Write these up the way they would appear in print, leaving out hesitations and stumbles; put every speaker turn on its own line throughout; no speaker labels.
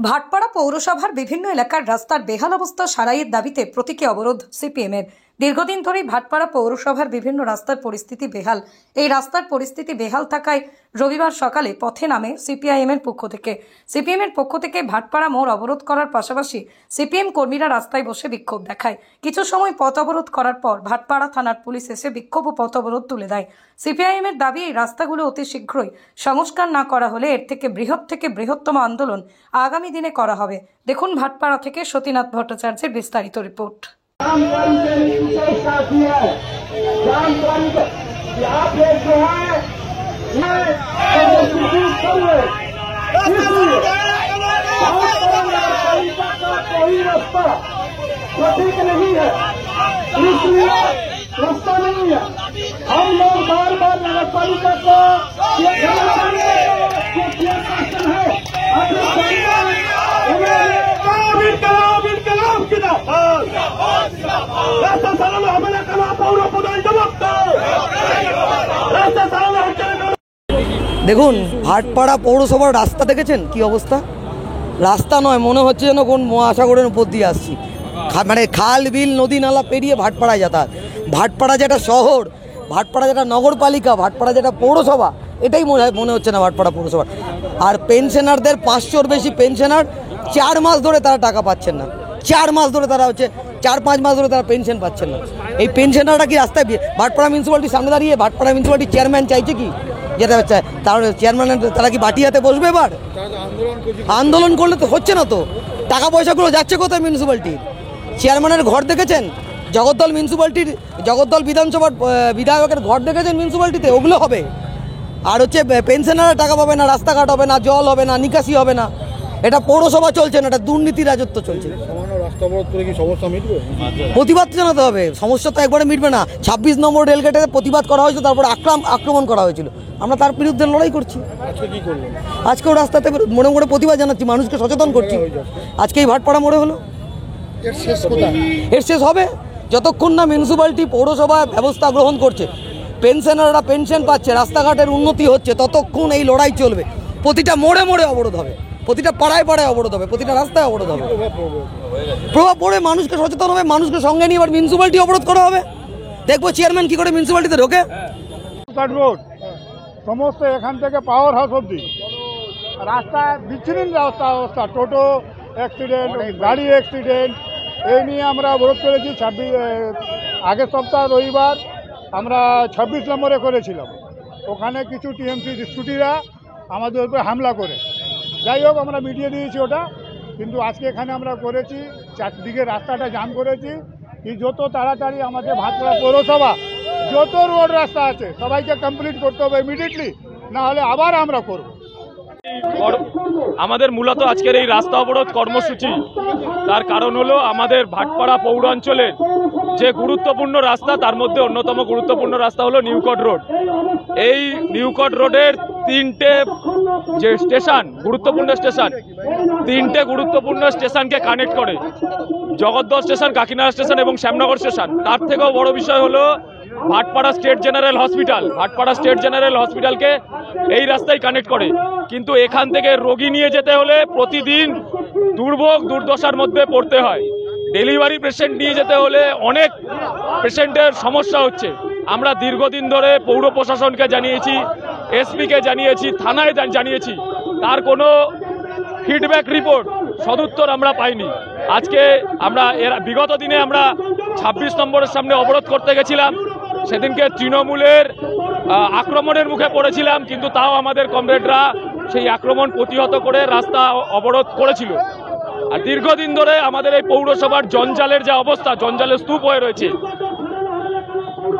ভাটপাড়া পৌরসভার বিভিন্ন এলাকার রাস্তার বেহাল অবস্থা সারাইয়ের দাবিতে প্রতীকী অবরোধ সিপিএমের। দীর্ঘদিন ধরেই ভাটপাড়া পৌরসভার বিভিন্ন রাস্তার পরিস্থিতি বেহাল। এই রাস্তার পরিস্থিতি বেহাল থাকায় রবিবার সকালে পথে নামে সিপিআইএমের পক্ষ থেকে ভাটপাড়া মোড় অবরোধ করার পাশাপাশি সিপিএম কর্মীরা রাস্তায় বসে বিক্ষোভ দেখায়। কিছু সময় পথ অবরোধ করার পর ভাটপাড়া থানার পুলিশ এসে বিক্ষোভ ও পথ অবরোধ তুলে দেয়। সিপিআইএমের দাবি, এই রাস্তাগুলো অতি শীঘ্রই সংস্কার না করা হলে এর থেকে বৃহত্তম আন্দোলন আগামী দিনে করা হবে। দেখুন ভাটপাড়া থেকে সতীনাথ ভট্টাচার্যের বিস্তারিত রিপোর্ট।
ठीक नहीं है, इसलिए रास्ता नहीं है। हम लोग बार बार नगर पालिका को
দেখুন, ভাটপাড়া পৌরসভার রাস্তা দেখেছেন কি অবস্থা? রাস্তা নয়, মনে হচ্ছে যেন কোন মহাসাগরের উপর দিয়ে আসছি। মানে খাল বিল নদী নালা পেরিয়ে ভাটপাড়ায় যাতায়াত। ভাটপাড়া যেটা শহর, ভাটপাড়া যেটা নগরপালিকা, ভাটপাড়া যেটা পৌরসভা, এটাই মনে হচ্ছে না ভাটপাড়া পৌরসভা। আর পেনশনারদের 500-র বেশি পেনশনার 4 মাস ধরে তারা টাকা পাচ্ছেন না। 4 মাস ধরে তারা 4-5 মাস ধরে তারা পেনশন পাচ্ছেন না। এই পেনশনাররা কি রাস্তায় ভাটপাড়া মিউনিসিপ্যালিটির সামনে দাঁড়িয়ে ভাটপাড়া মিউনিসিপ্যালিটির চেয়ারম্যান চাইছে কি যেটা চায়? তাহলে চেয়ারম্যান তারা কি বাটি হাতে বসবে? এবার আন্দোলন করলে তো হচ্ছে না, তো টাকা পয়সাগুলো যাচ্ছে কোথায়? মিউনিসিপ্যালিটির চেয়ারম্যানের ঘর দেখেছেন? জগদ্দল বিধানসভার বিধায়কের ঘর দেখেছেন মিউনিসিপ্যালিটিতে? ওগুলো হবে। আর পেনশনাররা টাকা পাবে না, রাস্তাঘাট হবে না, জল হবে না, নিকাশি হবে না। এটা পৌরসভা চলছে না, এটা দুর্নীতি রাজত্ব চলছে। প্রতিবাদ জানাতে হবে, সমস্যা তো একবারে মিটবে না। 26 নম্বর রেলগেটে প্রতিবাদ করা হয়েছিল, তারপর আক্রমণ করা হয়েছিল। আমরা তার বিরুদ্ধে লড়াই করছি। আজকেও রাস্তাতে মোড়ে প্রতিবাদ জানাচ্ছি, মানুষকে সচেতন করছি। আজকে এই ভাটপাড়া মোড়ে হলো। এর শেষ হবে যতক্ষণ না মিউনিসিপ্যালিটি পৌরসভা ব্যবস্থা গ্রহণ করছে, পেনশনাররা পেনশন পাচ্ছে, রাস্তাঘাটের উন্নতি হচ্ছে, ততক্ষণ এই লড়াই চলবে। প্রতিটা মোড়ে অবরোধ হবে, প্রতিটা পাড়ায় অবরোধ হবে, প্রতিটা রাস্তায় অবরোধ হবে। প্রভাব পড়ে, মানুষকে সচেতন হবে, মানুষকে সঙ্গে নিয়ে এবার মিউনিসিপ্যালিটি অবরোধ করা হবে। দেখবো চেয়ারম্যান কি করে মিউনিসিপ্যালিটিতে ঢোকে।
সমস্ত এখান থেকে পাওয়ার হাউস অব্দি রাস্তা বিচ্ছিন্ন অবস্থা, টোটো অ্যাক্সিডেন্ট, গাড়ি অ্যাক্সিডেন্ট, এই নিয়ে আমরা অবরোধ করেছি। আগের সপ্তাহ রবিবার আমরা 26 নম্বরে করেছিলাম। ওখানে কিছু টিএমসি স্কুটিরা আমাদের উপরে হামলা করে, যাই হোক আমরা মিটিয়ে দিয়েছি ওটা। কিন্তু আজকে এখানে আমরা করেছি, চারদিকে রাস্তাটা জাম করেছি। কি যত তাড়াতাড়ি আমাদের ভাটপাড়া পৌরসভা যত রোড রাস্তা আছে সবাইকে কমপ্লিট করতে হবে ইমিডিয়েটলি, না হলে আবার আমরা করব।
আমাদের মূলত আজকের এই রাস্তা অবরোধ কর্মসূচি, তার কারণ হলো আমাদের ভাটপাড়া পৌরাঞ্চলের যে গুরুত্বপূর্ণ রাস্তা, তার মধ্যে অন্যতম গুরুত্বপূর্ণ রাস্তা হলো নিউকট রোড। এই নিউকট রোডের 3টে যে স্টেশন, তিনটে গুরুত্বপূর্ণ স্টেশনকে কানেক্ট করে, জগদ্দল স্টেশন, কাকিনাড়া স্টেশন এবং শ্যামনগর স্টেশন। তার থেকেও বড় বিষয় হলো ভাটপাড়া স্টেট জেনারেল হসপিটালকে এই রাস্তায় কানেক্ট করে। কিন্তু এখান থেকে রোগী নিয়ে যেতে হলে প্রতিদিন দুর্দশার মধ্যে পড়তে হয়। ডেলিভারি পেশেন্ট নিয়ে যেতে হলে অনেক পেশেন্টের সমস্যা হচ্ছে। আমরা দীর্ঘদিন ধরে পৌর প্রশাসনকে জানিয়েছি, এসপিকে জানিয়েছি, থানায় জানিয়েছি, তার কোনো ফিডব্যাক রিপোর্ট, সদুত্তর আমরা পাইনি। আজকে বিগত দিনে আমরা 26 নম্বরের সামনে অবরোধ করতে গেছিলাম, সেদিনকে তৃণমূলের আক্রমণের মুখে পড়েছিলাম, কিন্তু তাও আমাদের কমরেডরা সেই আক্রমণ প্রতিহত করে রাস্তা অবরোধ করেছিল। আর দীর্ঘদিন ধরে আমাদের এই পৌরসভার জঞ্জালের যে অবস্থা, জঞ্জালের স্তূপ হয়ে রয়েছে।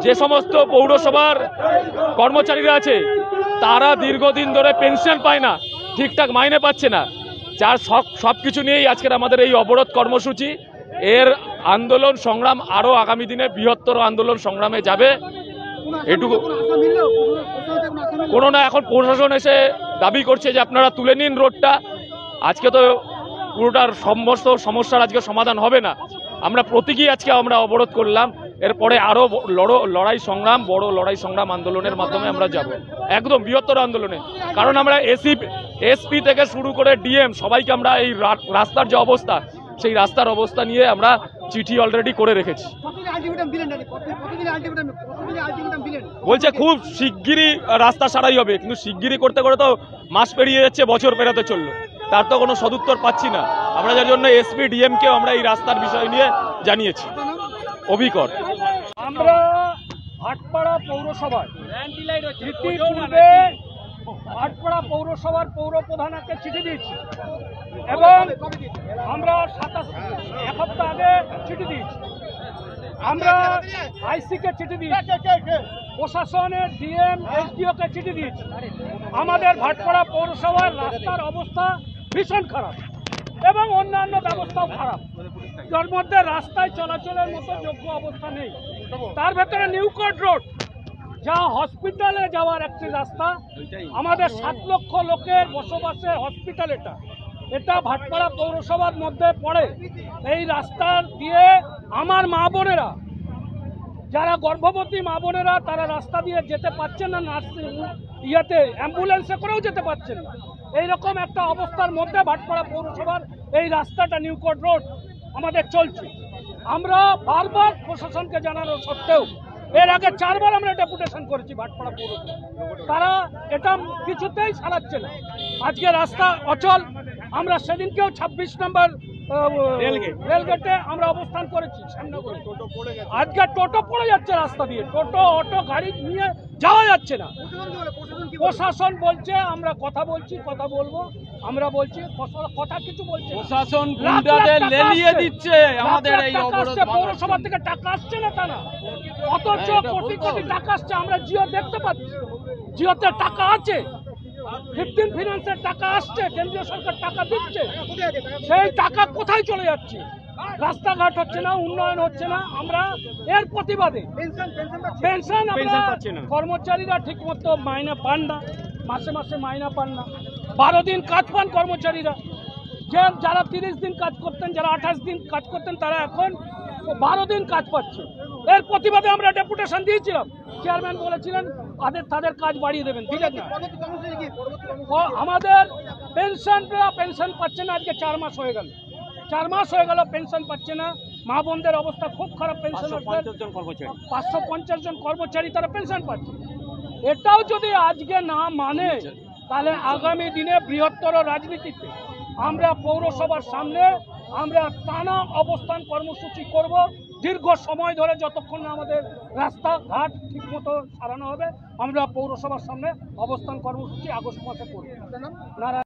যে সমস্ত পৌরসভার কর্মচারীরা আছে তারা দীর্ঘদিন ধরে পেনশন পায় না, ঠিকঠাক মাইনে পাচ্ছে না, যার সব কিছু নিয়েই আজকের আমাদের এই অবরোধ কর্মসূচি। এর আন্দোলন সংগ্রাম আরও আগামী দিনে বৃহত্তর আন্দোলন সংগ্রামে যাবে। এটুকু কোনো না, এখন প্রশাসন এসে দাবি করছে যে আপনারা তুলে নিন রোডটা। আজকে তো পুরোটার সমস্ত সমস্যার আজকে সমাধান হবে না। আমরা প্রতীকী আজকে আমরা অবরোধ করলাম, এরপরে আরও বড় লড়াই সংগ্রাম আন্দোলনের মাধ্যমে আমরা যাব, একদম বৃহত্তর আন্দোলনে। কারণ আমরা এসপি থেকে শুরু করে ডিএম সবাইকে আমরা এই রাস্তার যে অবস্থা, সেই রাস্তার অবস্থা নিয়ে আমরা চিঠি অলরেডি করে রেখেছি। বলছে খুব শিগগিরই রাস্তা সারাই হবে, কিন্তু শিগগিরই করতে করে তো মাস পেরিয়ে যাচ্ছে, বছর পেরাতে চললো, তার তো কোনো সদুত্তর পাচ্ছি না আমরা, যার জন্য এসপি ডিএমকেও আমরা এই রাস্তার বিষয় নিয়ে জানিয়েছি। অভিকর
আমরা ভাটপাড়া পৌরসভায় ইতিপূর্বে ভাটপাড়া পৌরসভার পৌর প্রধানকে চিঠি দিয়েছি এবং আমরা এক সপ্তাহ আগে চিঠি দিয়েছি, আমরা আইসিকে চিঠি দিয়েছি, প্রশাসনের ডিএম এসডিওকে চিঠি দিয়েছি। আমাদের ভাটপাড়া পৌরসভার রাস্তার অবস্থা ভীষণ খারাপ এবং অন্যান্য ব্যবস্থাও খারাপ, যার মধ্যে রাস্তায় চলাচলের মতো যোগ্য অবস্থা নেই। তার ভেতরে নিউকোর্ট রোড, যা হসপিটালে যাওয়ার একটি রাস্তা, আমাদের 7 লক্ষ লোকের বসবাসের হসপিটাল, এটা ভাটপাড়া পৌরসভার মধ্যে পড়ে। এই রাস্তা দিয়ে আমার মা বোনেরা, যারা গর্ভবতী মা বোনেরা, তারা রাস্তা দিয়ে যেতে পারছেন না, অ্যাম্বুলেন্সে করেও যেতে পারছেন না। এইরকম একটা অবস্থার মধ্যে ভাটপাড়া পৌরসভার এই রাস্তাটা নিউকোর্ট রোড আমাদের চলছে। আমরা বারবার প্রশাসনকে জানানো সত্ত্বেও, এর আগে 4 বার আমরা ডেপুটেশন করেছি ভাটপাড়া পৌরসভা, তারা এটা কিছুতেই সারাচ্ছে না। আজকে রাস্তা অচল, আমরা সেদিনকেও 26 নম্বর রেলগেটে আমরা অবস্থান করেছি সামনে করে। আজকে টোটো পড়ে যাচ্ছে রাস্তা দিয়ে, টোটো অটো গাড়ি নিয়ে যাওয়া যাচ্ছে না। প্রশাসন বলছে আমরা কথা বলবো, আমরা বলছি কথা কিছু বলছে,
প্রশাসন গুন্ডাদের লেলিয়ে দিচ্ছে আমাদের এই অবরোধ।
পৌরসভা থেকে টাকা আসছে না, তা না, অথচ কোটি কোটি টাকা আসছে। আমরা জিও দেখতে পাচ্ছি, জিওতে টাকা আছে, 15 ফিনান্সের টাকা আসছে, কেন্দ্রীয় সরকার টাকা দিচ্ছে, সেই টাকা কোথায় চলে যাচ্ছে? রাস্তাঘাট হচ্ছে না, উন্নয়ন হচ্ছে না। আমরা এর প্রতিবাদে পেনশন কর্মচারীরা ঠিক মতো মাইনে পান না, মাসে মাসে মাইনা পান না। 12 দিন কাজ পান কর্মচারীরা, যারা 30 দিন কাজ করতেন, যারা 28 দিন কাজ করতেন, তারা এখন 12 দিন কাজ পাচ্ছে। এর প্রতিবাদে আমরা ডেপুটেশন দিয়েছিলাম, চেয়ারম্যান বলেছিলেন তাদের কাজ বাড়িয়ে দেবেন, দিলেন না। আমাদের পেনশন পাচ্ছে না, আজকে 4 মাস হয়ে গেল, 4 মাস হয়ে গেল পেনশন পাচ্ছে না। মা বোনদের অবস্থা খুব খারাপ, পেনশন 550 জন কর্মচারী তারা পেনশন পাচ্ছে। এটাও যদি আজকে না মানে, তাহলে আগামী দিনে বৃহত্তর রাজনীতিতে আমরা পৌরসভার সামনে আমরা টানা অবস্থান কর্মসূচি করব দীর্ঘ সময় ধরে, যতক্ষণ না আমাদের রাস্তাঘাট ঠিকমতো সারানো হবে। আমরা পৌরসভার সামনে অবস্থান কর্মসূচি আগস্ট মাসে করব।